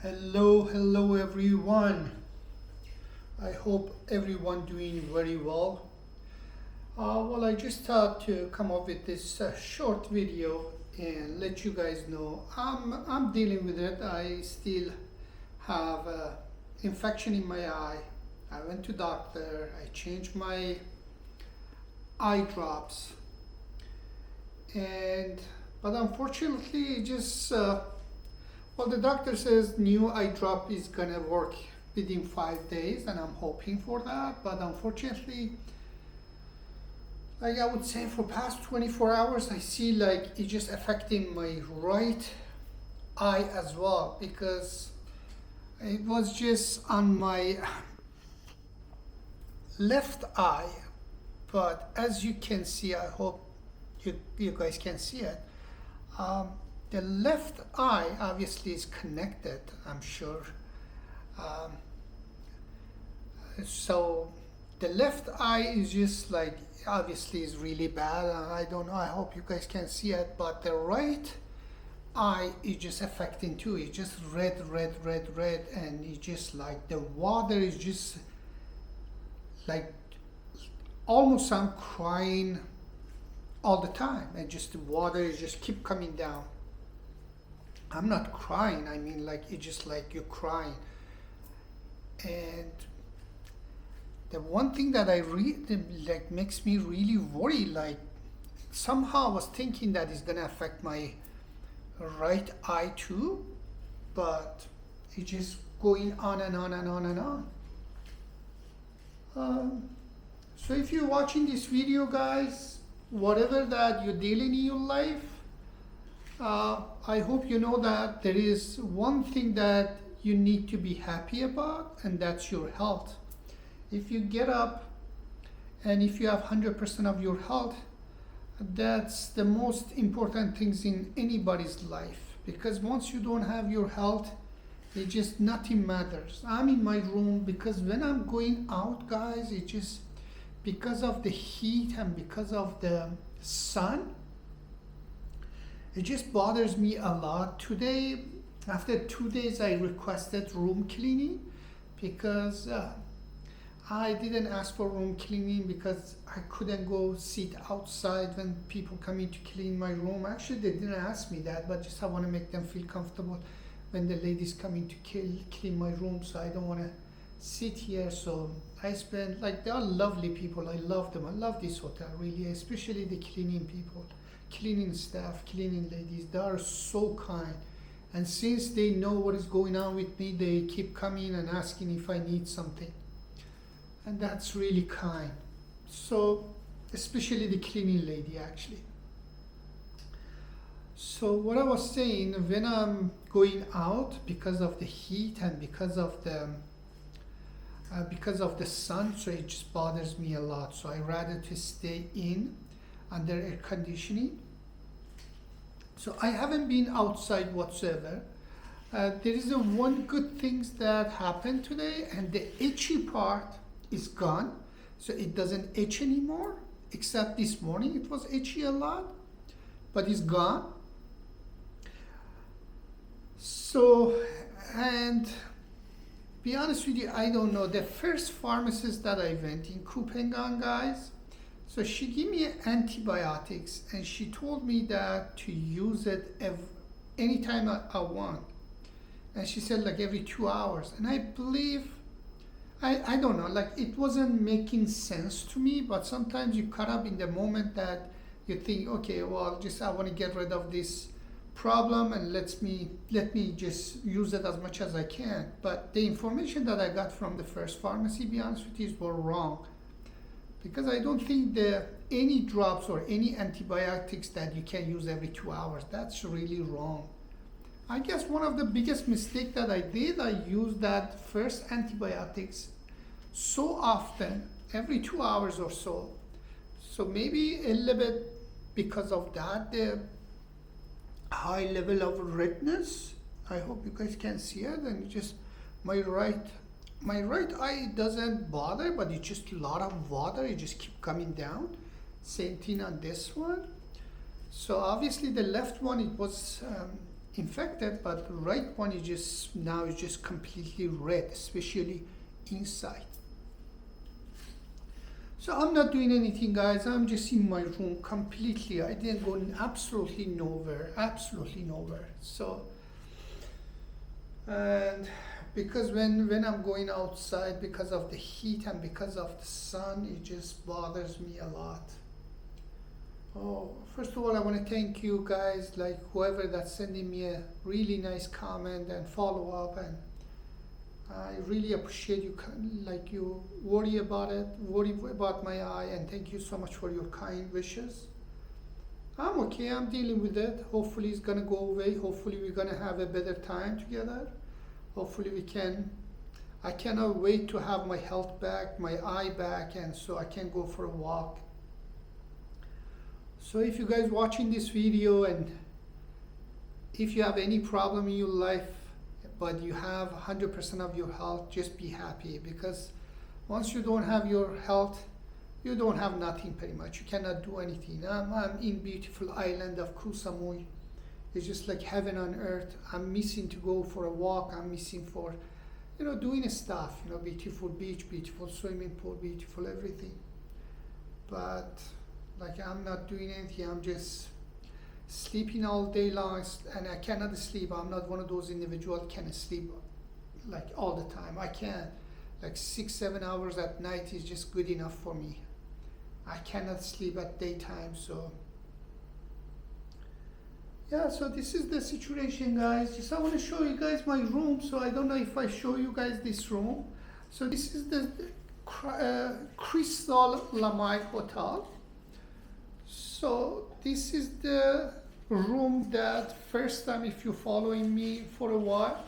Hello everyone. I hope everyone doing very well. I just thought to come up with this short video and let you guys know I'm dealing with it. I still have infection in my eye. I went to doctor. I changed my eye drops, and but unfortunately, it just the doctor says new eye drop is gonna work within 5 days, and I'm hoping for that. But unfortunately, like I would say, for past 24 hours, I see like it's just affecting my right eye as well, because it was just on my left eye. But as you can see, I hope you guys can see it. Um, the left eye obviously is connected, I'm sure. Um, so the left eye is just like obviously is really bad. I don't know. I hope you guys can see it. But the right eye is just affecting too. It's just red, and it's just like the water is just like almost I'm crying all the time, and just the water is just keep coming down. I'm not crying. I mean, like it's just like you're crying. And the one thing that I read like makes me really worry. Like somehow I was thinking that it's gonna affect my right eye too, but it's just going on and on and on and on. So if you're watching this video, guys, whatever that you're dealing in your life, I hope you know that there is one thing that you need to be happy about, and that's your health. If you get up and if you have 100% of your health, that's the most important things in anybody's life, because once you don't have your health, it just nothing matters. I'm in my room because when I'm going out, guys, it just because of the heat and because of the sun, it just bothers me a lot. Today, after 2 days, I requested room cleaning because I didn't ask for room cleaning because I couldn't go sit outside when people come in to clean my room. Actually, they didn't ask me that, but just I want to make them feel comfortable when the ladies come in to clean my room, so I don't want to sit here. So I spend, like, they are lovely people. I love them. I love this hotel, really, especially the cleaning people, cleaning staff, cleaning ladies. They are so kind. And since they know what is going on with me, they keep coming and asking if I need something. And that's really kind. So, especially the cleaning lady, actually. So what I was saying, when I'm going out because of the heat and because of the sun, so it just bothers me a lot. So I rather to stay in under air conditioning. So I haven't been outside whatsoever. There is one good things that happened today, and the itchy part is gone. So it doesn't itch anymore, except this morning it was itchy a lot, but it's gone. So, and be honest with you, I don't know. The first pharmacist that I went in, Kupengan, guys, so she gave me antibiotics, and she told me that to use it anytime I want. And she said like every 2 hours. And I believe, I don't know, like it wasn't making sense to me, but sometimes you caught up in the moment that you think, okay, well, just I want to get rid of this problem and let me just use it as much as I can. But the information that I got from the first pharmacy, be honest with you, were wrong, because I don't think any drops or any antibiotics that you can use every 2 hours. That's really wrong. I guess one of the biggest mistake that I did, I used that first antibiotics so often, every 2 hours or so. So maybe a little bit because of that, the high level of redness. I hope you guys can see it. And just my right eye doesn't bother, but it's just a lot of water. It just keep coming down. Same thing on this one. So obviously the left one, it was infected, but the right one is just now is just completely red, especially inside. So I'm not doing anything, guys. I'm just in my room completely. I didn't go absolutely nowhere, absolutely nowhere. So, and because when I'm going outside, because of the heat and because of the sun, it just bothers me a lot. Oh, first of all, I want to thank you guys, like whoever that's sending me a really nice comment and follow up, and I really appreciate you, like you worry about my eye, and thank you so much for your kind wishes. I'm okay, I'm dealing with it. Hopefully it's gonna go away. Hopefully we're gonna have a better time together. Hopefully I cannot wait to have my health back, my eye back, and so I can go for a walk. So if you guys watching this video and if you have any problem in your life, but you have 100% of your health, just be happy, because once you don't have your health, you don't have nothing pretty much. You cannot do anything. I'm in beautiful island of Koh Samui. It's just like heaven on earth. I'm missing to go for a walk. I'm missing for, doing stuff, beautiful beach, beautiful swimming pool, beautiful everything. But like I'm not doing anything. I'm just sleeping all day long, and I cannot sleep. I'm not one of those individuals can sleep like all the time. I can't. Like 6-7 hours at night is just good enough for me. I cannot sleep at daytime. So yeah, so this is the situation, guys. Just I want to show you guys my room. So I don't know if I show you guys this room. So this is the Crystal Lamai Hotel. So this is the room that first time, if you're following me for a while,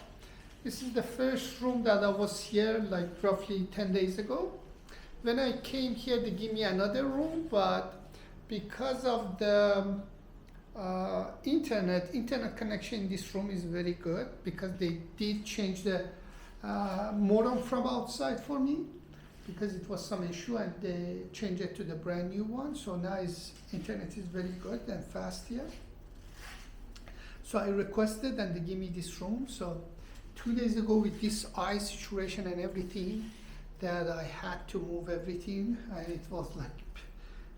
this is the first room that I was here like roughly 10 days ago. When I came here, they give me another room, but because of the internet connection in this room is very good, because they did change the modem from outside for me, because it was some issue, and they changed it to the brand new one. So now internet is very good and fast here. So I requested and they give me this room. So 2 days ago, with this eye situation and everything, that I had to move everything, and it was like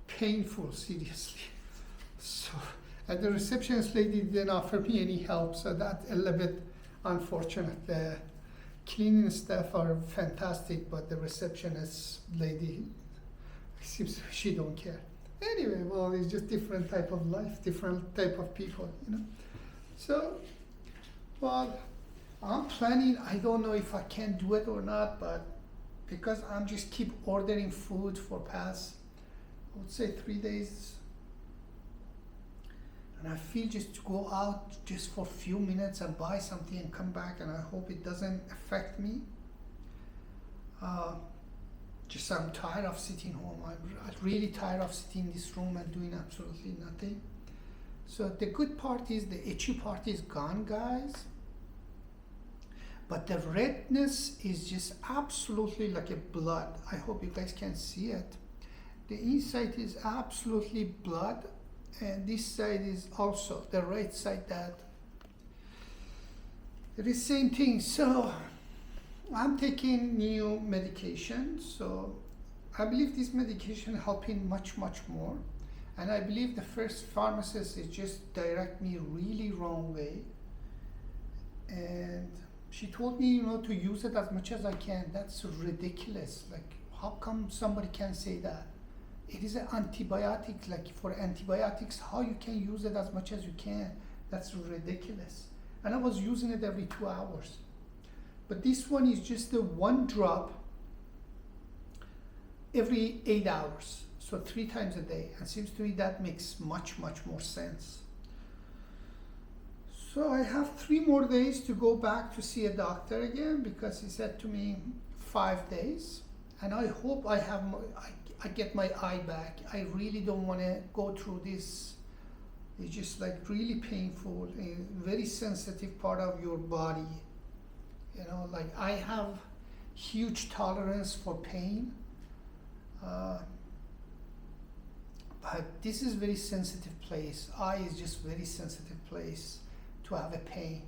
painful, seriously. So, and the receptionist lady didn't offer me any help, so that's a little bit unfortunate. The cleaning staff are fantastic, but the receptionist lady seems she don't care. Anyway, well, it's just different type of life, different type of people, So, well, I'm planning. I don't know if I can do it or not, but because I'm just keep ordering food for past, I would say 3 days, and I feel just to go out just for a few minutes and buy something and come back, and I hope it doesn't affect me. Just I'm tired of sitting home. I'm really tired of sitting in this room and doing absolutely nothing. So the good part is the itchy part is gone, guys. But the redness is just absolutely like a blood. I hope you guys can see it. The inside is absolutely blood, and this side is also the right side that it is same thing. So I'm taking new medication. So I believe this medication helping much more. And I believe the first pharmacist is just direct me really wrong way. And she told me, to use it as much as I can. That's ridiculous. Like, how come somebody can say that? It is an antibiotic. Like for antibiotics, how you can use it as much as you can? That's ridiculous. And I was using it every 2 hours. But this one is just the 1 drop every 8 hours. So 3 times a day. And seems to me that makes much more sense. So I have 3 more days to go back to see a doctor again, because he said to me 5 days. And I hope I get my eye back. I really don't want to go through this. It's just like really painful, a very sensitive part of your body. Like I have huge tolerance for pain. But this is very sensitive place. Eye is just very sensitive place to have a pain.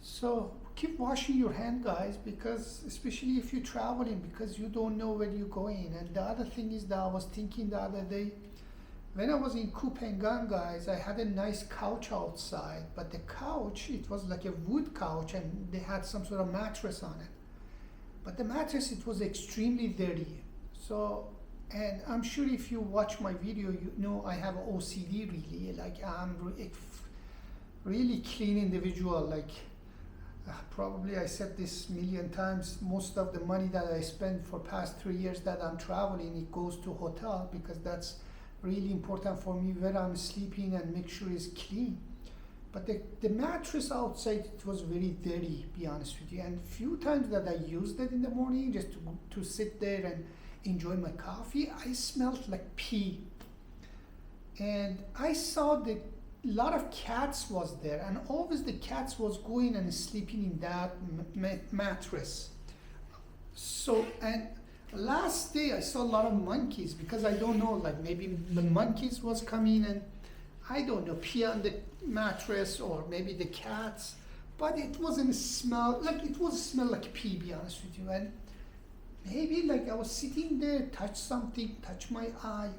So keep washing your hand, guys, because especially if you're traveling, because you don't know where you're going. And the other thing is that I was thinking the other day, when I was in Koh Phangan, guys, I had a nice couch outside, but the couch, it was like a wood couch and they had some sort of mattress on it. But the mattress, it was extremely dirty. So, and I'm sure if you watch my video, you know I have OCD really, like I'm really clean individual, like probably I said this a million times, most of the money that I spend for past 3 years that I'm traveling, it goes to hotel because that's really important for me where I'm sleeping and make sure it's clean. But the mattress outside, it was very dirty, be honest with you. And few times that I used it in the morning just to sit there and enjoy my coffee, I smelled like pee. And I saw that a lot of cats was there, and always the cats was going and sleeping in that mattress. So, and last day I saw a lot of monkeys, because I don't know, like maybe the monkeys was coming and I don't know, pee on the mattress, or maybe the cats, but it wasn't smell like, it was smell like pee, be honest with you. And maybe like I was sitting there, touch something, touch my eye.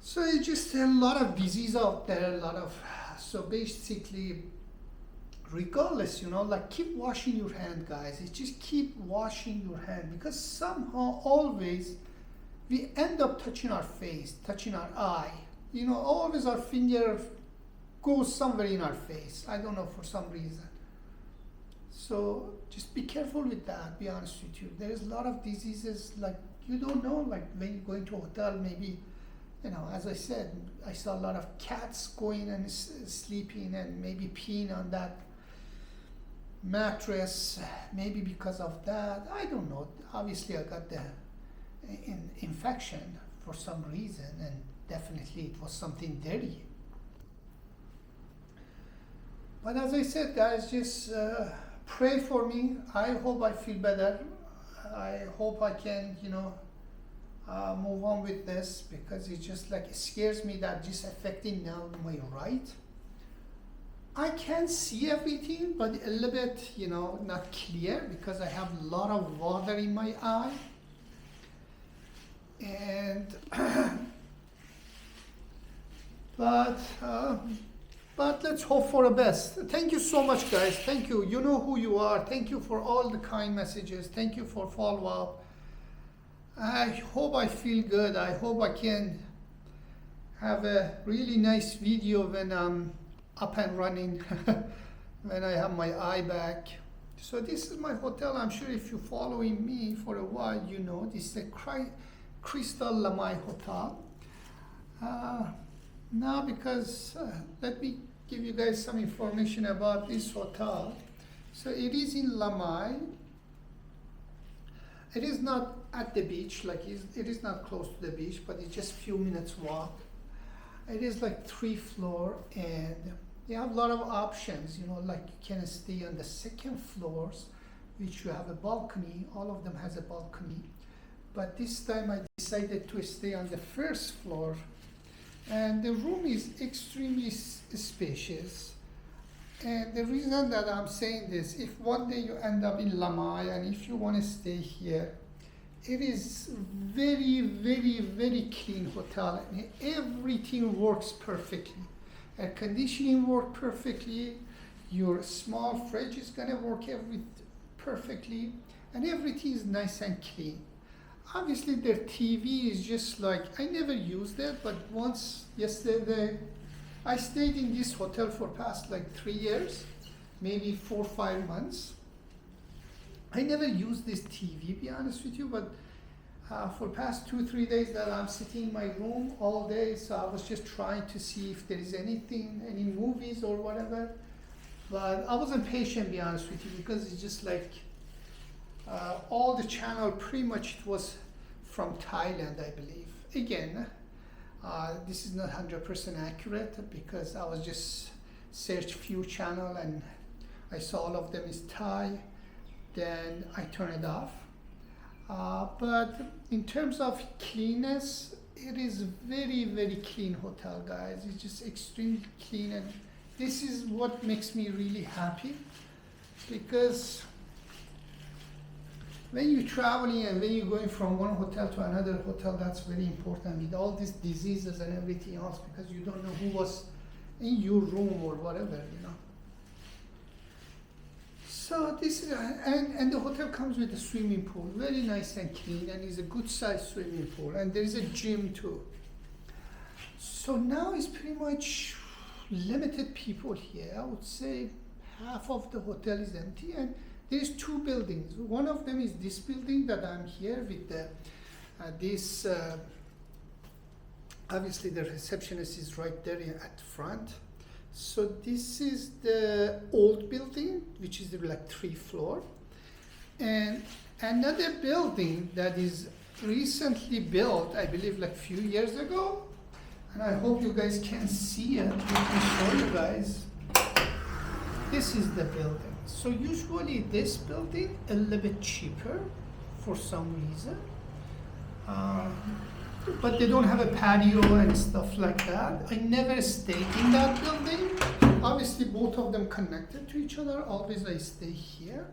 So it's just a lot of disease out there, a lot of, so basically, regardless, you know, like keep washing your hand, guys. It's just keep washing your hand, because somehow always we end up touching our face, touching our eye. You know, always our finger goes somewhere in our face. I don't know, for some reason. So just be careful with that, be honest with you. There's a lot of diseases, like you don't know, like when you go into a hotel, maybe, you know, as I said, I saw a lot of cats going and sleeping and maybe peeing on that mattress, maybe because of that. I don't know. Obviously, I got the infection for some reason, and definitely it was something dirty. But as I said, guys, just pray for me. I hope I feel better. I hope I can, you know, move on with this, because it just like, it scares me that just affecting now my right. I can see everything, but a little bit, you know, not clear, because I have a lot of water in my eye. And but let's hope for the best. Thank you so much, guys. Thank you. You know who you are. Thank you for all the kind messages. Thank you for follow-up. I hope I feel good. I hope I can have a really nice video when I'm up and running, when I have my eye back. So this is my hotel. I'm sure if you're following me for a while, you know this is a Crystal Lamai Hotel. Now, because let me give you guys some information about this hotel. So it is in Lamai. It is not at the beach, like it is not close to the beach, but it's just a few minutes walk. It is like 3 floors, and they have a lot of options, you know, like you can stay on the 2nd floors, which you have a balcony. All of them has a balcony. But this time I decided to stay on the 1st floor. And the room is extremely spacious. And the reason that I'm saying this, if one day you end up in Lamai and if you want to stay here, it is very, very, very clean hotel. And everything works perfectly. Air conditioning works perfectly. Your small fridge is gonna work perfectly. And everything is nice and clean. Obviously their TV is just like, I never used it, but once yesterday, I stayed in this hotel for past like 3 years, maybe 4 or 5 months. I never used this TV, be honest with you, but for past 2-3 days that I'm sitting in my room all day, so I was just trying to see if there is anything, any movies or whatever. But I wasn't patient, be honest with you, because it's just like, all the channel pretty much it was from Thailand, I believe. Again, this is not 100% accurate, because I was just searched few channel and I saw all of them is Thai. Then I turn it off. But in terms of cleanness, it is very, very clean hotel, guys. It's just extremely clean, and this is what makes me really happy, because when you're traveling and when you're going from one hotel to another hotel, that's very important with all these diseases and everything else, because you don't know who was in your room or whatever, you know. So this is, and the hotel comes with a swimming pool, very nice and clean, and it's a good sized swimming pool, and there's a gym too. So now it's pretty much limited people here. I would say half of the hotel is empty, and there's two buildings. One of them is this building that I'm here with the obviously the receptionist is right there at the front. So this is the old building, which is like 3 floors, and another building that is recently built, I believe like few years ago, and I hope you guys can see it. Let me show you guys. This is the building. So usually this building a little bit cheaper for some reason, but they don't have a patio and stuff like that. I never stayed in that building. Obviously both of them connected to each other. Always I stay here.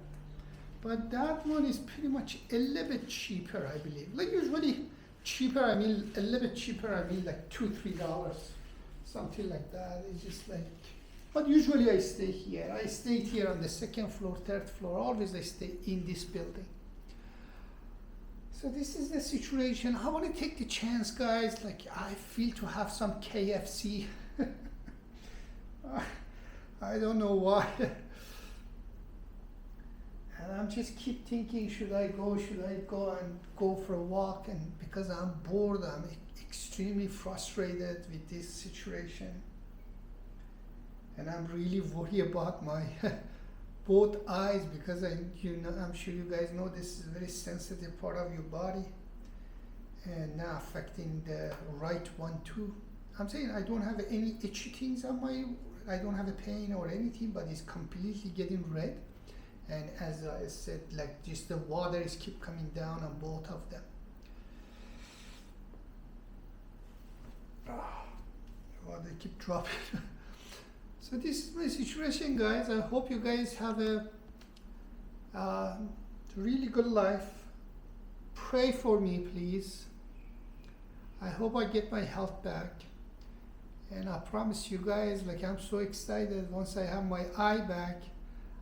But that one is pretty much a little bit cheaper, I believe. Like usually cheaper, I mean a little bit cheaper, I mean like $2-3, something like that. It's just like, but usually I stay here. I stayed here on the 2nd floor, 3rd floor. Always I stay in this building. So this is the situation. I want to take the chance, guys. Like I feel to have some KFC. I don't know why. And I'm just keep thinking, should I go and go for a walk? And because I'm bored, I'm extremely frustrated with this situation. And I'm really worried about my both eyes, because I'm sure you guys know this is a very sensitive part of your body, and now affecting the right one too. I'm saying I don't have any itchy things on I don't have a pain or anything, but it's completely getting red. And as I said, like just the water is keep coming down on both of them. Water keep dropping. So this is my situation, guys. I hope you guys have a really good life. Pray for me, please. I hope I get my health back. And I promise you guys, like I'm so excited. Once I have my eye back,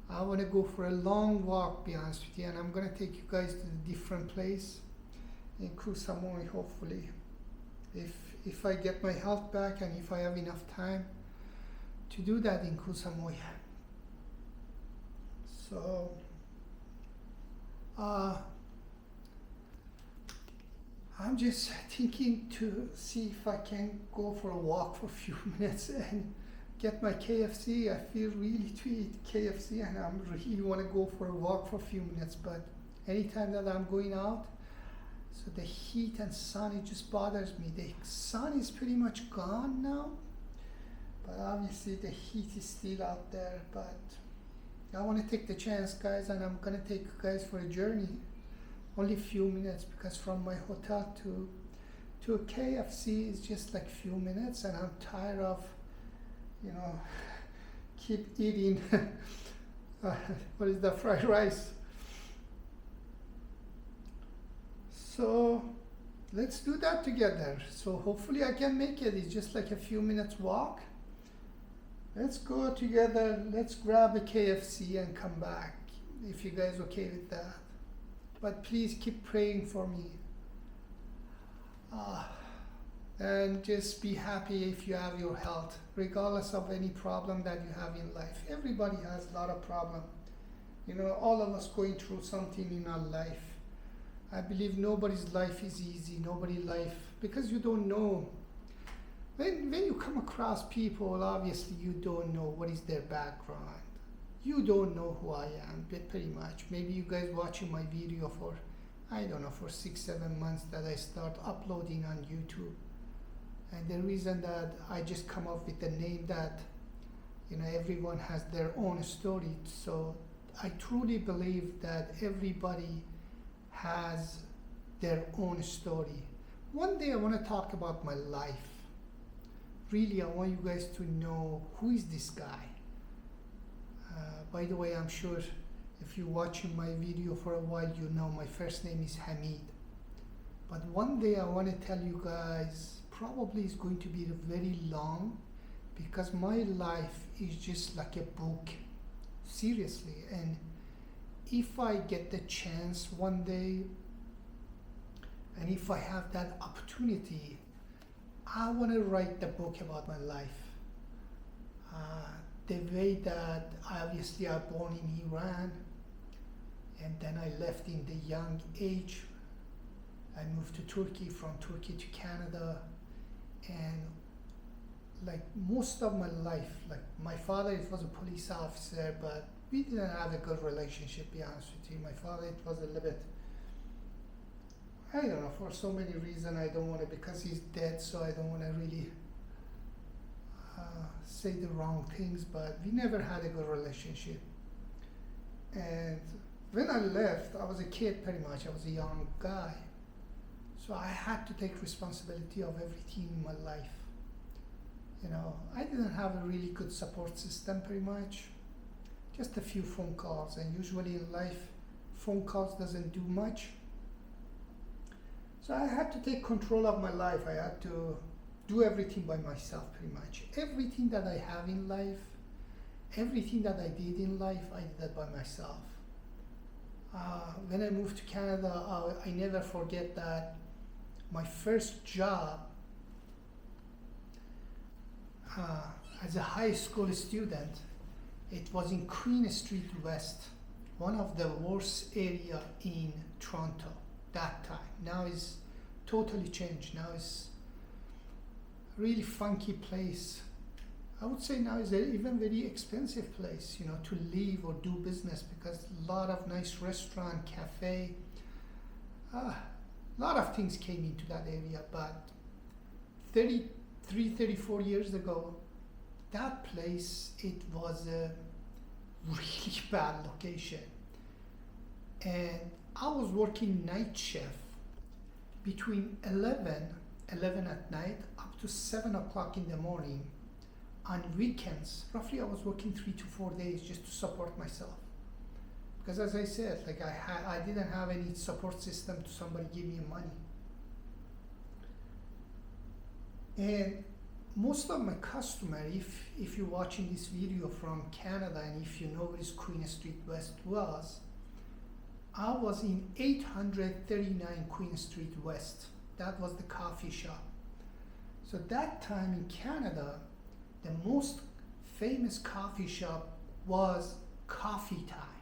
I want to go for a long walk, be honest with you. And I'm going to take you guys to a different place in Koh Samui, hopefully. If I get my health back and if I have enough time to do that in Koh Samui. So I'm just thinking to see if I can go for a walk for a few minutes and get my KFC. I feel really to eat KFC, and I really want to go for a walk for a few minutes, but anytime that I'm going out, so the heat and sun, it just bothers me. The sun is pretty much gone now, but obviously the heat is still out there. But I want to take the chance, guys, and I'm gonna take you guys for a journey. Only a few minutes, because from my hotel to a KFC is just like few minutes, and I'm tired of, keep eating what is the fried rice. So let's do that together. So hopefully I can make it. It's just like a few minutes walk. Let's go together. Let's grab a KFC and come back, if you guys okay with that. But please keep praying for me. And just be happy if you have your health, regardless of any problem that you have in life. Everybody has a lot of problems. All of us going through something in our life. I believe nobody's life is easy, nobody's life, because you don't know. When you come across people, obviously you don't know what is their background. You don't know who I am, pretty much. Maybe you guys watching my video for, I don't know, for 6-7 months that I start uploading on YouTube. And the reason that I just come up with the name that, everyone has their own story. So I truly believe that everybody has their own story. one day I want to talk about my life. Really, I want you guys to know who is this guy. By the way, I'm sure if you're watching my video for a while, you know my first name is Hamid. But one day I want to tell you guys, probably it's going to be very long, because my life is just like a book, seriously. And if I get the chance one day, and if I have that opportunity, I want to write the book about my life. The way that obviously I was born in Iran, and then I left in the young age. I moved to Turkey, from Turkey to Canada, and like most of my life, like my father, it was a police officer, but we didn't have a good relationship, to be honest with you. My father, it was a little bit, I don't know, for so many reasons. I don't want to, because he's dead, so I don't want to really say the wrong things, but we never had a good relationship. And when I left, I was a kid pretty much. I was a young guy. So I had to take responsibility of everything in my life. You know, I didn't have a really good support system pretty much. Just a few phone calls, and usually in life, phone calls doesn't do much. So I had to take control of my life. I had to do everything by myself pretty much. Everything that I have in life, everything that I did in life, I did that by myself. When I moved to Canada, I never forget that my first job as a high school student, it was in Queen Street West, one of the worst area in Toronto that time. Now it's totally changed. Now it's really funky place. I would say now is an even very expensive place, you know, to live or do business, because a lot of nice restaurant, cafe, a lot of things came into that area. But 34 years ago, that place, it was a really bad location. And I was working night shift between 11 at night up to 7 o'clock in the morning. On weekends, roughly I was working 3 to 4 days just to support myself. Because as I said, like I didn't have any support system to somebody give me money. And most of my customer, if you're watching this video from Canada, and if you know where is Queen Street West was, I was in 839 Queen Street West. That was the coffee shop. So that time in Canada, the most famous coffee shop was Coffee Time.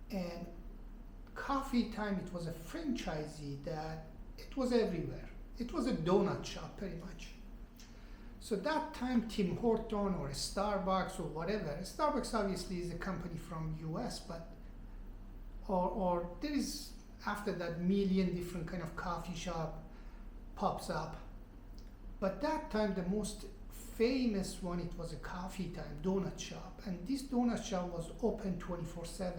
And Coffee Time, it was a franchisee that it was everywhere. It was a donut shop pretty much. So that time Tim Horton or Starbucks or whatever, Starbucks obviously is a company from US, but or there is after that million different kind of coffee shop pops up. But that time the most famous one, it was a Coffee Time donut shop, and this donut shop was open 24/7.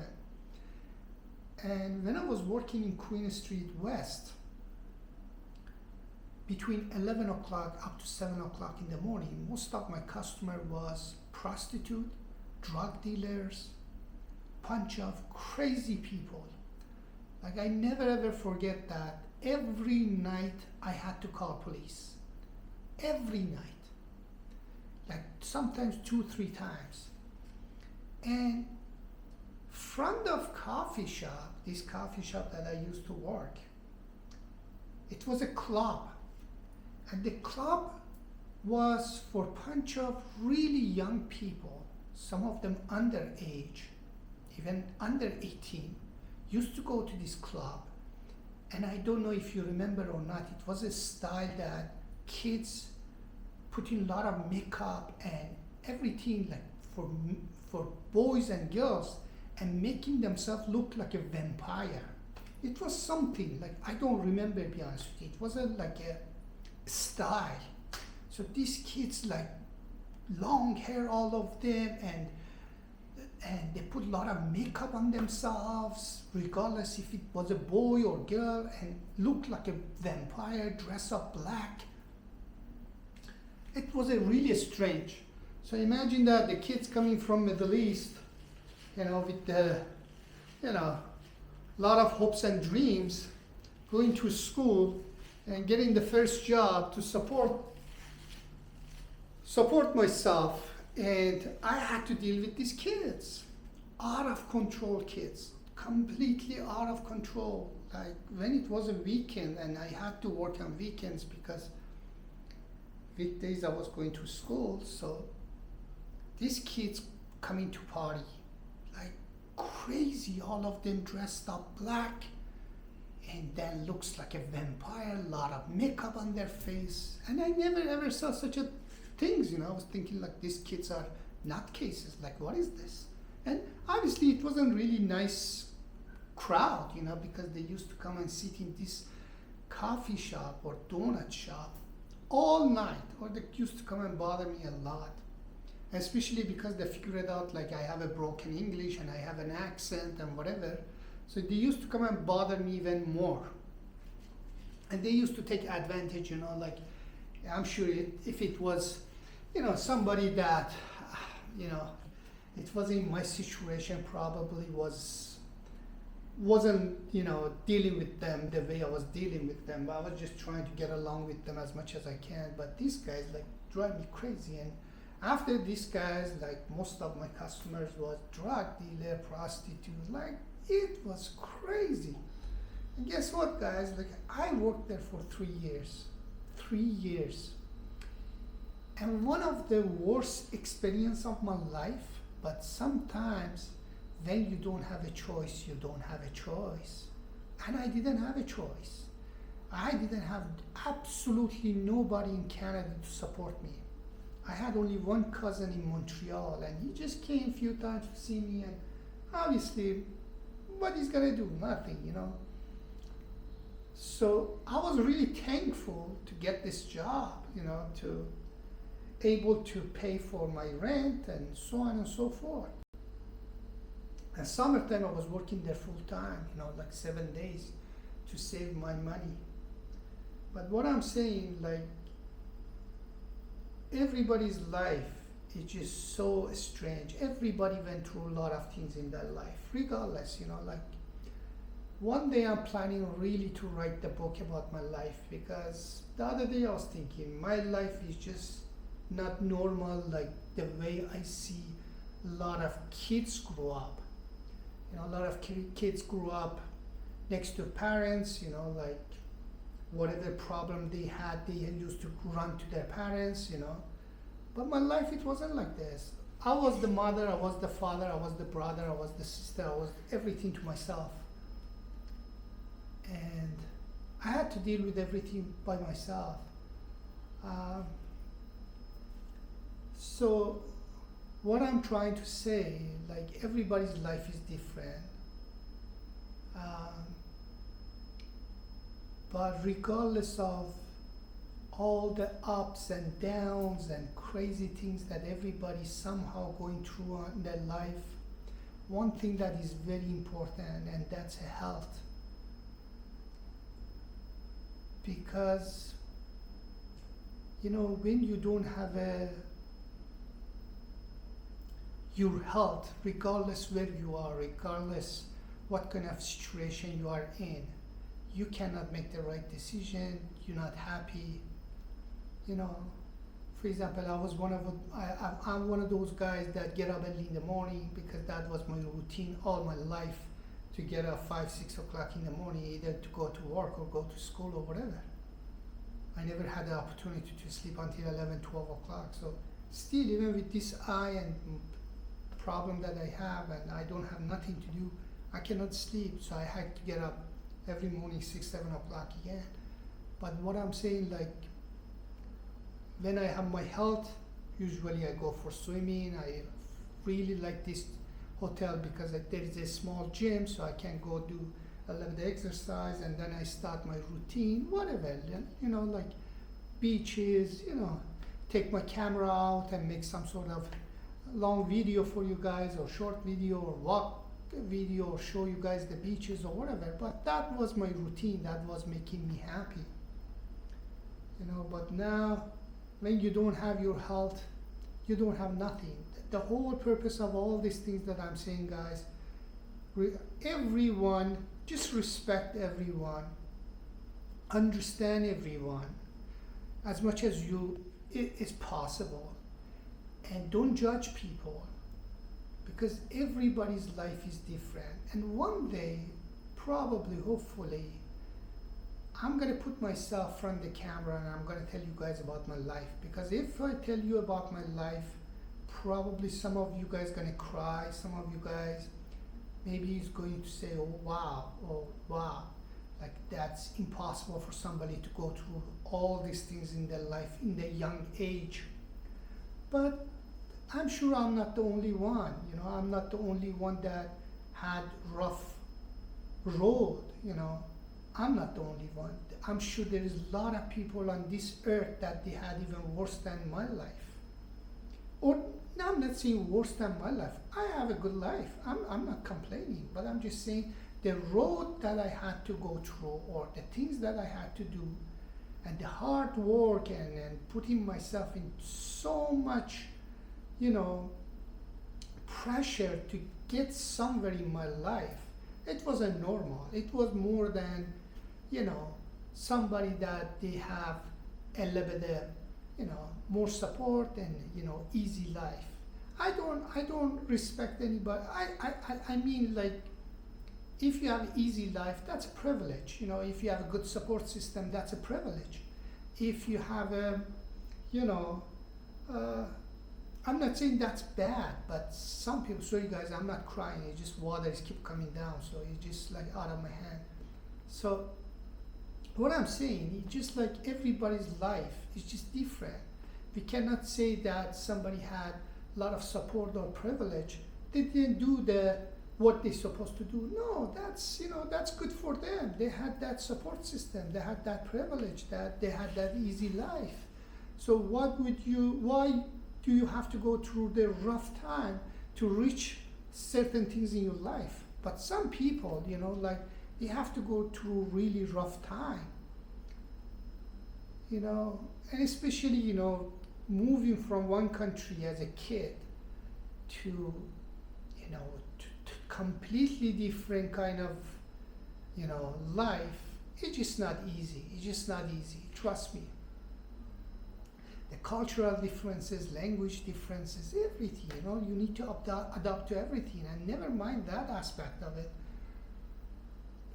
And when I was working in Queen Street West, between 11 o'clock up to 7 o'clock in the morning, most of my customer was prostitute, drug dealers, bunch of crazy people. Like I never ever forget that every night I had to call police. Every night. Like sometimes 2-3 times. And front of coffee shop, this coffee shop that I used to work, it was a club. And the club was for a bunch of really young people, some of them underage, even under 18, used to go to this club. And I don't know if you remember or not, it was a style that kids put in a lot of makeup and everything, like for boys and girls, and making themselves look like a vampire. It was something, like I don't remember, to be honest with you. It was like a style. So these kids, like long hair, all of them, and and they put a lot of makeup on themselves, regardless if it was a boy or girl, and looked like a vampire, dress up black. It was a really strange. So imagine that the kids coming from Middle East, with the, lot of hopes and dreams, going to school and getting the first job to support myself. And I had to deal with these kids, out of control kids, completely out of control. Like when it was a weekend and I had to work on weekends because weekdays I was going to school. So these kids coming to party, like crazy, all of them dressed up black, and then looks like a vampire, a lot of makeup on their face. And I never ever saw such a things, I was thinking like these kids are nutcases, like what is this? And obviously it wasn't really nice crowd, because they used to come and sit in this coffee shop or donut shop all night, or they used to come and bother me a lot, especially because they figured out like I have a broken English and I have an accent and whatever. So they used to come and bother me even more. And they used to take advantage, like I'm sure if it was somebody that, it was in my situation, probably wasn't, dealing with them the way I was dealing with them. I was just trying to get along with them as much as I can. But these guys, like, drive me crazy. And after these guys, like, most of my customers was drug dealer, prostitute. Like, it was crazy. And guess what, guys? Like, I worked there for 3 years. 3 years. And one of the worst experience of my life, but sometimes when you don't have a choice, you don't have a choice. And I didn't have a choice. I didn't have absolutely nobody in Canada to support me. I had only one cousin in Montreal, and he just came a few times to see me, and obviously, what he's gonna do? Nothing, So I was really thankful to get this job, to able to pay for my rent and so on and so forth. And summertime I was working there full time, like 7 days to save my money. But what I'm saying, like, everybody's life is just so strange. Everybody went through a lot of things in their life, regardless, like, one day I'm planning really to write the book about my life, because the other day I was thinking my life is just not normal, like the way I see a lot of kids grow up. A lot of kids grew up next to parents, like whatever problem they had, they used to run to their parents, But my life, it wasn't like this. I was the mother, I was the father, I was the brother, I was the sister, I was everything to myself. And I had to deal with everything by myself. So what I'm trying to say, like, everybody's life is different. But regardless of all the ups and downs and crazy things that everybody's somehow going through in their life, one thing that is very important, and that's health. Because, when you don't have your health, regardless where you are, regardless what kind of situation you are in, you cannot make the right decision, you're not happy. For example, I'm one of those guys that get up early in the morning, because that was my routine all my life, to get up 5, 6 o'clock in the morning, either to go to work or go to school or whatever. I never had the opportunity to sleep until 11, 12 o'clock. So still, even with this eye and problem that I have, and I don't have nothing to do, I cannot sleep. So I had to get up every morning, 6, 7 o'clock again. But what I'm saying, like, when I have my health, usually I go for swimming. I really like this hotel because there is a small gym, so I can go do a little bit of exercise, and then I start my routine, whatever, like beaches, take my camera out and make some sort of long video for you guys, or short video, or walk video, or show you guys the beaches or whatever. But that was my routine. That was making me happy. But now, when you don't have your health, you don't have nothing. The whole purpose of all these things that I'm saying, guys, everyone, just respect everyone, understand everyone as much as it's possible, and don't judge people, because everybody's life is different. And one day, probably, hopefully, I'm going to put myself front the camera and I'm going to tell you guys about my life. Because if I tell you about my life, probably some of you guys going to cry. Some of you guys maybe is going to say, oh wow. Like, that's impossible for somebody to go through all these things in their life in their young age. But I'm sure I'm not the only one. I'm not the only one that had rough road. I'm not the only one. I'm sure there is a lot of people on this earth that they had even worse than my life. Or, no, I'm not saying worse than my life. I have a good life. I'm not complaining, but I'm just saying the road that I had to go through, or the things that I had to do, and the hard work and putting myself in so much, pressure to get somewhere in my life. It wasn't normal. It was more than, somebody that they have a little bit, more support and, easy life. I don't respect anybody. I mean, like, if you have easy life, that's a privilege. If you have a good support system, that's a privilege. If you have a, I'm not saying that's bad, but some people, sorry guys, I'm not crying, it's just water is keep coming down, so it's just like out of my hand. So what I'm saying, it's just like everybody's life is just different. We cannot say that somebody had a lot of support or privilege, they didn't do what they're supposed to do. No, that's good for them. They had that support system, they had that privilege, that they had that easy life. So why do you have to go through the rough time to reach certain things in your life? But some people, like, they have to go through really rough time, and especially, moving from one country as a kid to, to completely different kind of, life. It's just not easy. It's just not easy. Trust me. The cultural differences, language differences, everything, you need to adapt to everything, and never mind that aspect of it.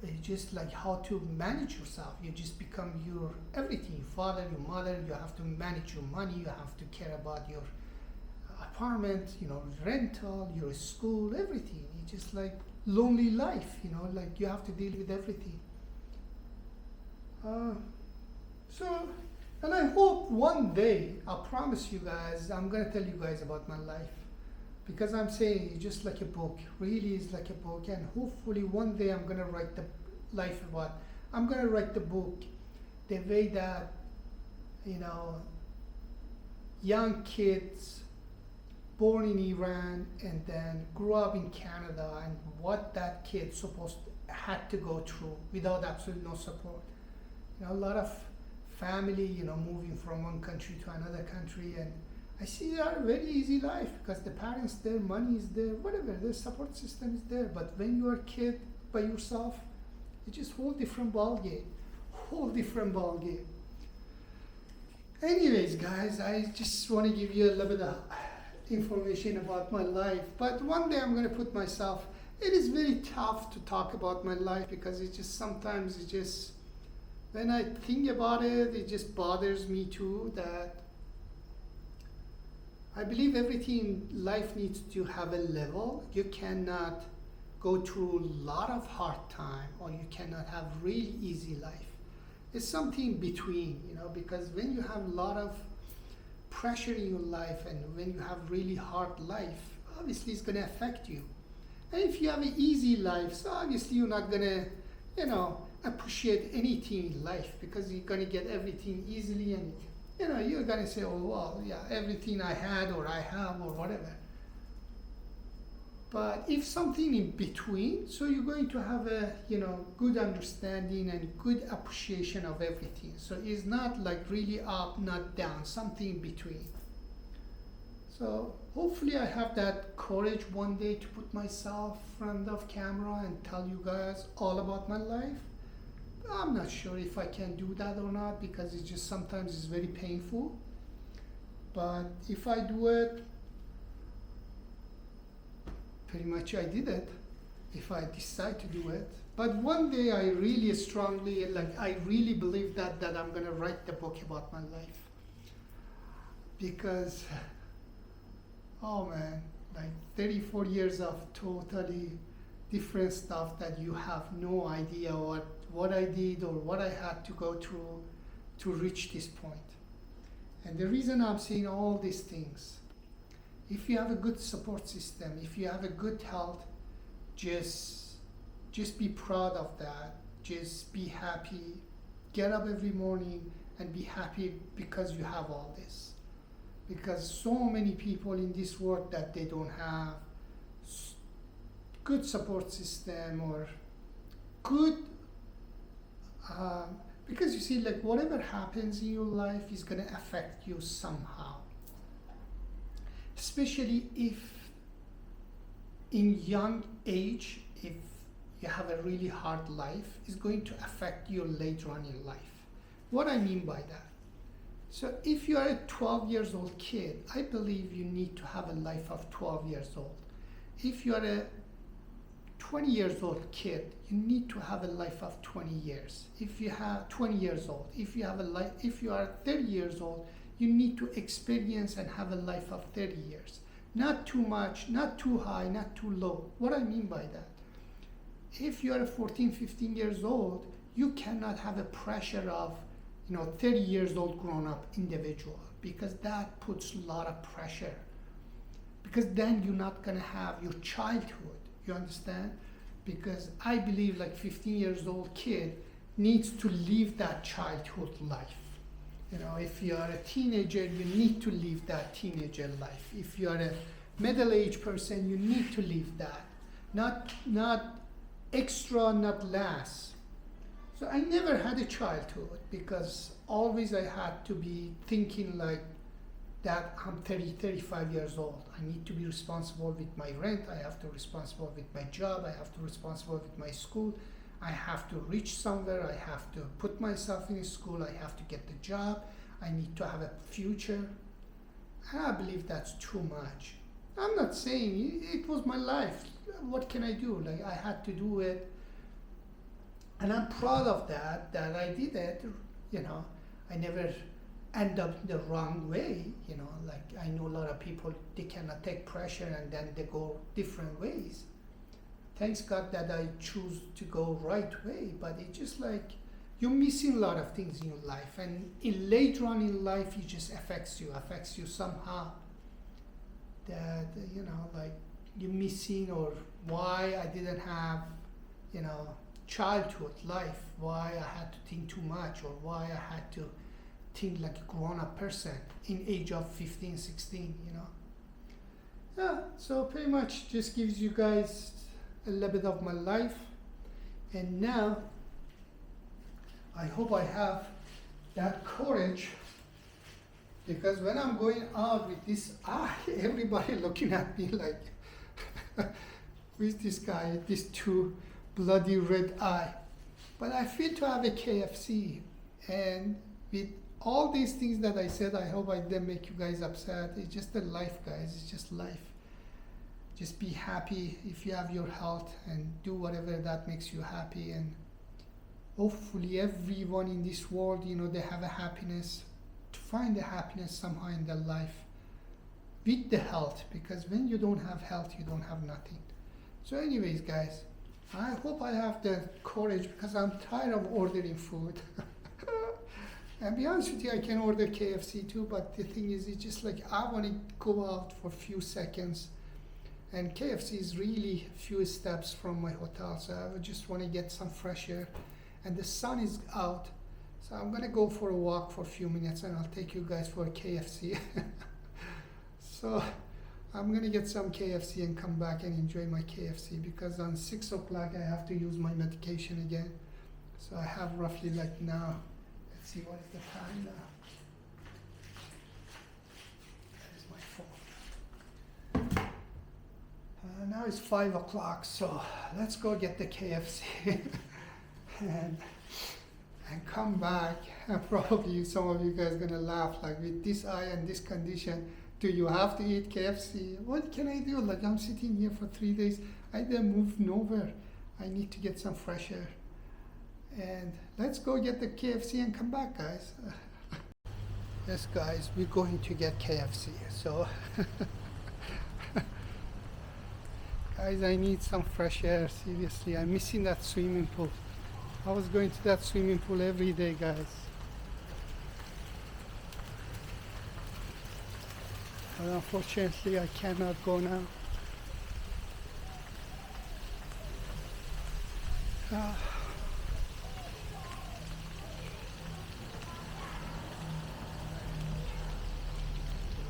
It's just like how to manage yourself. You just become your everything, your father, your mother. You have to manage your money. You have to care about your apartment, rental, your school, everything. It's just like lonely life, like you have to deal with everything. And I hope one day, I promise you guys, I'm going to tell you guys about my life. Because I'm saying it's just like a book, really is like a book. And hopefully one day I'm going to write the life about, I'm going to write the book the way that, young kids born in Iran and then grew up in Canada, and what that kid had to go through without absolutely no support. A lot of family, moving from one country to another country, and I see that a very easy life because the parents there, money is there, whatever, the support system is there. But when you're a kid by yourself, it's just whole different ball game. Anyways, guys, I just want to give you a little bit of information about my life. But one day I'm going to put myself, it is very tough to talk about my life because sometimes when I think about it, it just bothers me too, that I believe everything in life needs to have a level. You cannot go through a lot of hard time, or you cannot have really easy life. It's something between, because when you have a lot of pressure in your life and when you have really hard life, obviously it's going to affect you. And if you have an easy life, so obviously you're not going to, appreciate anything in life because you're going to get everything easily, and you're going to say, oh well, yeah, everything I had or I have or whatever. But if something in between, so you're going to have a good understanding and good appreciation of everything. So it's not like really up, not down, something in between. So hopefully I have that courage one day to put myself in front of camera and tell you guys all about my life. I'm not sure if I can do that or not, because it's just sometimes it's very painful. But if I do it, pretty much I did it, if I decide to do it. But one day I really strongly, I really believe that I'm gonna write the book about my life. Because, oh man, 34 years of totally different stuff that you have no idea what I did or what I had to go through to reach this point. And the reason I'm saying all these things, if you have a good support system, if you have a good health, just be proud of that. Just be happy. Get up every morning and be happy because you have all this. Because so many people in this world that they don't have good support system or good, because you see, whatever happens in your life is gonna affect you somehow. Especially if in young age, if you have a really hard life, it's going to affect you later on in life. What I mean by that? So if you are a 12 years old kid, I believe you need to have a life of 12 years old. If you are a 20 years old kid, you need to have a life of 20 years. If you have 20 years old, if you are 30 years old, you need to experience and have a life of 30 years. Not too much, not too high, not too low. What I mean by that? If you are 14, 15 years old, you cannot have a pressure of 30 years old grown up individual, because that puts a lot of pressure. Because then you're not gonna have your childhood, you understand? Because I believe 15 years old kid needs to live that childhood life. If you are a teenager, you need to live that teenager life. If you are a middle-aged person, you need to live that. Not extra, not less. So I never had a childhood, because always I had to be thinking that I'm 30, 35 years old. I need to be responsible with my rent. I have to be responsible with my job. I have to be responsible with my school. I have to reach somewhere. I have to put myself in school. I have to get the job. I need to have a future. And I believe that's too much. I'm not saying it was my life. What can I do? I had to do it. And I'm proud of that I did it. I never end up the wrong way. I know a lot of people, they cannot take pressure and then they go different ways. Thanks God that I choose to go right way, but it's just you're missing a lot of things in your life, and later on in life it just affects you somehow. That you're missing, or why I didn't have childhood life, why I had to think too much, or why I had to think like a grown-up person in age of 15, 16, Yeah, so pretty much just gives you guys a little bit of my life. And now, I hope I have that courage, because when I'm going out with this eye, everybody looking at me who is this guy, this two bloody red eye. But I feel to have a KFC, and with all these things that I said, I hope I didn't make you guys upset. It's just a life, guys. It's just life. Just be happy if you have your health, and do whatever that makes you happy. And hopefully everyone in this world, they have a happiness, to find the happiness somehow in their life with the health, because when you don't have health, you don't have nothing. So anyways, guys, I hope I have the courage, because I'm tired of ordering food. And be honest with you, I can order KFC too, but the thing is, it's just I want to go out for a few seconds. And KFC is really a few steps from my hotel, so I just want to get some fresh air. And the sun is out, so I'm gonna go for a walk for a few minutes, and I'll take you guys for a KFC. So I'm gonna get some KFC and come back and enjoy my KFC because on 6 o'clock I have to use my medication again. So I have roughly like now, let's see what is the time now. That is my phone. Now it's 5 o'clock, so let's go get the KFC and come back. Probably some of you guys gonna laugh, like with this eye and this condition, do you have to eat KFC? What can I do? Like I'm sitting here for 3 days, I didn't move nowhere. I need to get some fresh air. And let's go get the KFC and come back, guys. Yes, guys, we're going to get KFC. So, guys, I need some fresh air. Seriously, I'm missing that swimming pool. I was going to that swimming pool every day, guys. But unfortunately, I cannot go now.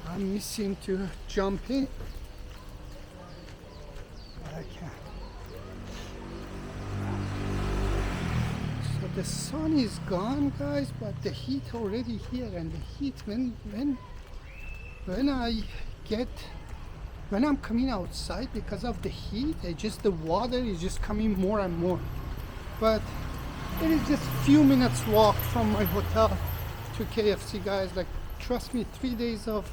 I'm missing to jump in. I can't. So the sun is gone, guys, but the heat already here, and the heat when I'm coming outside because of the heat, the water is just coming more and more. But it is just a few minutes walk from my hotel to KFC, guys. Like, trust me, 3 days of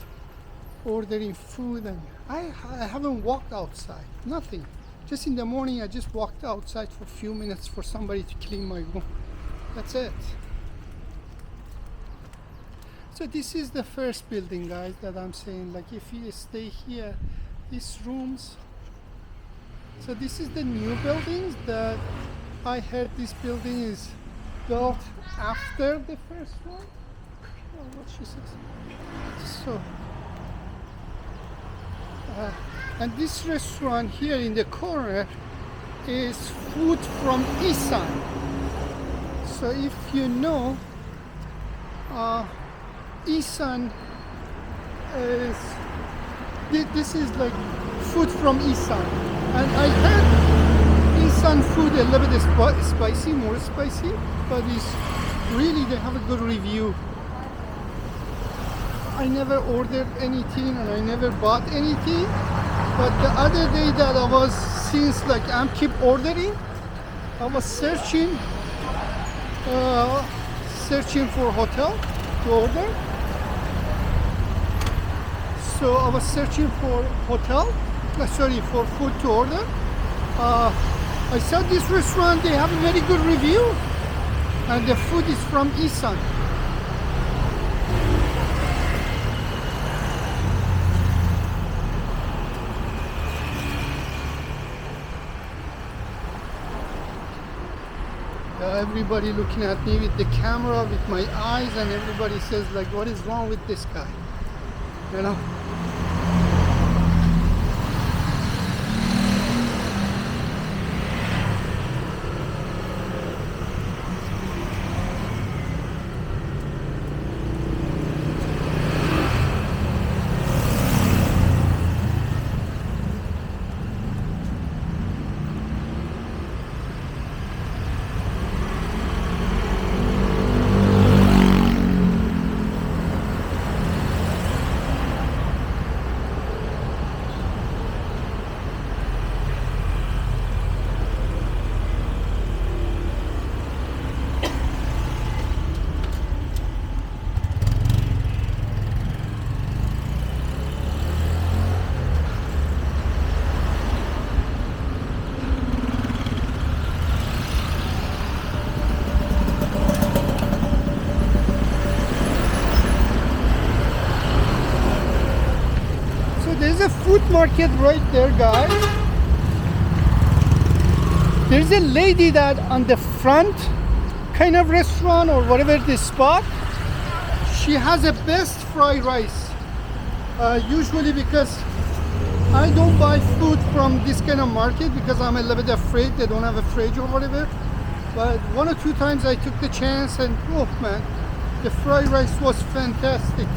ordering food, and I haven't walked outside, nothing. Just in the morning, I just walked outside for a few minutes for somebody to clean my room. That's it. So this is the first building, guys, that I'm saying, like if you stay here, these rooms. So this is the new buildings that I heard this building is built after the first one. Oh, what she says. So, and this restaurant here in the corner is food from Isan. So if you know, Isan is, this is like food from Isan. And I heard Isan food a little bit spicy, more spicy, but it's really, they have a good review. I never ordered anything and I never bought anything, but the other day that I was, since like I'm keep ordering, I was searching for hotel to order. So I was searching for for food to order. I saw this restaurant, they have a very good review, and the food is from Isan. Everybody looking at me with the camera, with my eyes, and everybody says like, what is wrong with this guy? You know? There's a food market right there, guys. There's a lady that on the front kind of restaurant or whatever this spot, she has a best fried rice. Usually because I don't buy food from this kind of market because I'm a little bit afraid they don't have a fridge or whatever. But 1 or 2 times I took the chance and oh man, the fried rice was fantastic.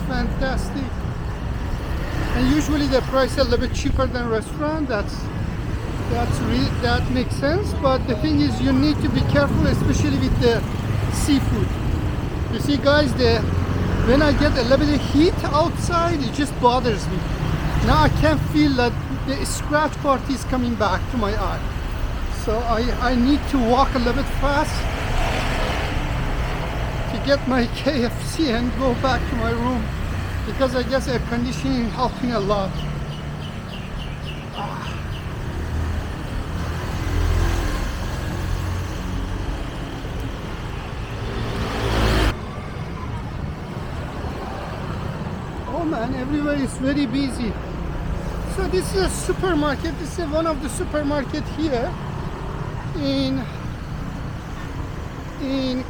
and usually the price is a little bit cheaper than restaurant. That makes sense. But the thing is, you need to be careful, especially with the seafood. You see, guys, when I get a little bit of heat outside, it just bothers me. Now I can feel that the scratch part is coming back to my eye. So I need to walk a little bit fast to get my KFC and go back to my room, because I guess air conditioning helping a lot. Oh man, everywhere is very busy. So this is a supermarket. This is one of the supermarket here in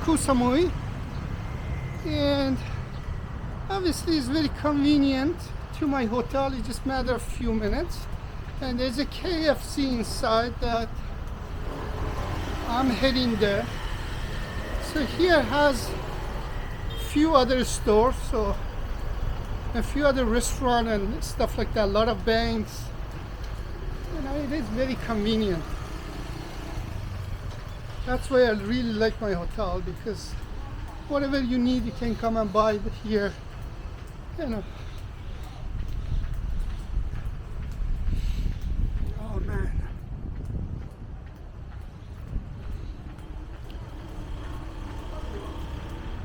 Koh Samui, and obviously it's very convenient to my hotel. It just matter a few minutes, and there's a KFC inside that I'm heading there. So here has few other stores, so a few other restaurants and stuff like that, a lot of banks. You know, it is very convenient. That's why I really like my hotel, because whatever you need, you can come and buy it here. You know. Oh man.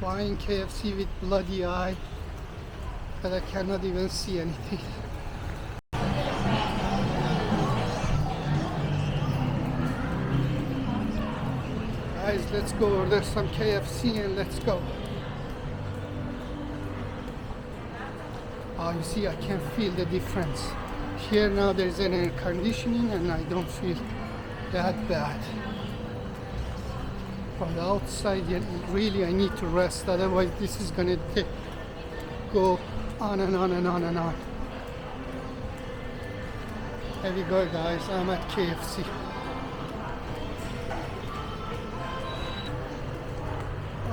Buying KFC with bloody eye, but I cannot even see anything. Guys, let's go order some KFC and let's go. Oh, you see, I can feel the difference. Here now there's an air conditioning and I don't feel that bad. From the outside, really I need to rest, otherwise this is gonna go on and on and on and on. There we go, guys, I'm at KFC.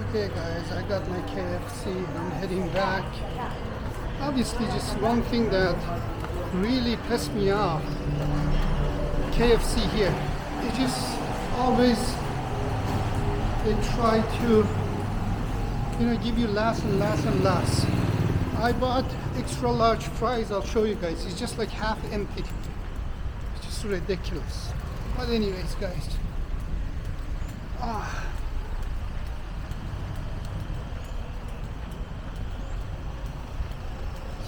Okay guys, I got my KFC, I'm heading back. Obviously just one thing that really pissed me off, KFC here, they just always, they try to, you know, give you less and less and less. I bought extra large fries, I'll show you guys, it's just like half empty. It's just ridiculous. But anyways guys,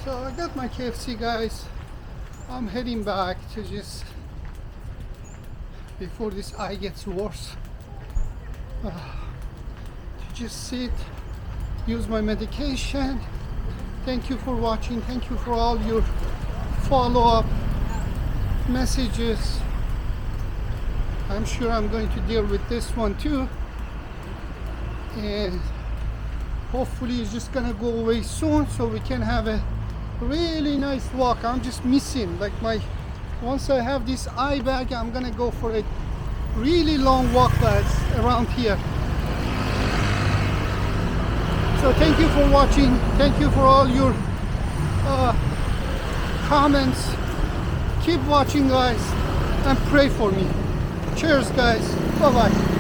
so I got my KFC, guys. I'm heading back to just, before this eye gets worse, to just sit, use my medication. Thank you for watching. Thank you for all your follow-up messages. I'm sure I'm going to deal with this one too, and hopefully it's just gonna go away soon so we can have a really nice walk. I'm just missing, like, once I have this eye bag, I'm gonna go for a really long walk, guys, around here. So thank you for watching. Thank you for all your comments. Keep watching, guys, and pray for me. Cheers, guys. Bye bye.